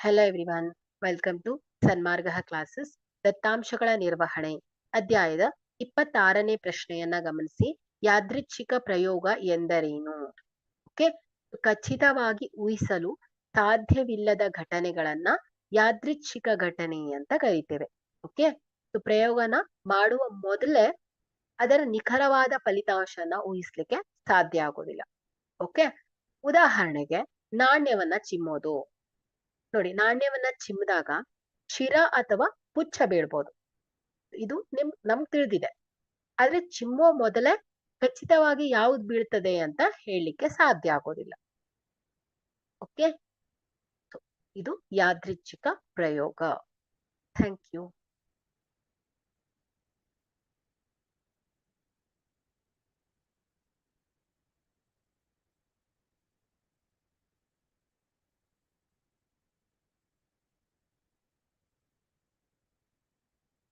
Hello everyone, welcome to Sanmarga classes. ದತ್ತಾಂಶಗಳ ನಿರ್ವಹಣೆ ಅಧ್ಯಾಯದ 26ನೇ ಪ್ರಶ್ನೆಯನ್ನ ಗಮನಿಸಿ. ಯಾದೃಚ್ಛಿಕ ಪ್ರಯೋಗ ಎಂದರೇನು? ಓಕೆ, ಖಚಿತವಾಗಿ ಊಹಿಸಲು ಸಾಧ್ಯವಿಲ್ಲದ ಘಟನೆಗಳನ್ನ ಯಾದೃಚ್ಛಿಕ ಘಟನೆ ಅಂತ ಕರಿತೇವೆ. ಓಕೆ, ಪ್ರಯೋಗನ ಮಾಡುವ ಮೊದಲೇ ಅದರ ನಿಖರವಾದ ಫಲಿತಾಂಶನ ಊಹಿಸ್ಲಿಕ್ಕೆ ಸಾಧ್ಯ ಆಗೋದಿಲ್ಲ. ಓಕೆ, ಉದಾಹರಣೆಗೆ ನಾಣ್ಯವನ್ನ ಚಿಮ್ಮೋದು. ನೋಡಿ, ನಾಣ್ಯವನ್ನ ಚಿಮ್ಮಿದಾಗ ಶಿರ ಅಥವಾ ಪುಚ್ಛ ಬೀಳ್ಬೋದು. ಇದು ನಮ್ಗ್ ತಿಳಿದಿದೆ. ಆದ್ರೆ ಚಿಮ್ಮುವ ಮೊದಲೇ ಖಚಿತವಾಗಿ ಯಾವ್ದು ಬೀಳ್ತದೆ ಅಂತ ಹೇಳಲಿಕ್ಕೆ ಸಾಧ್ಯ ಆಗೋದಿಲ್ಲ. ಓಕೆ, ಇದು ಯಾದೃಚ್ಛಿಕ ಪ್ರಯೋಗ. Thank you.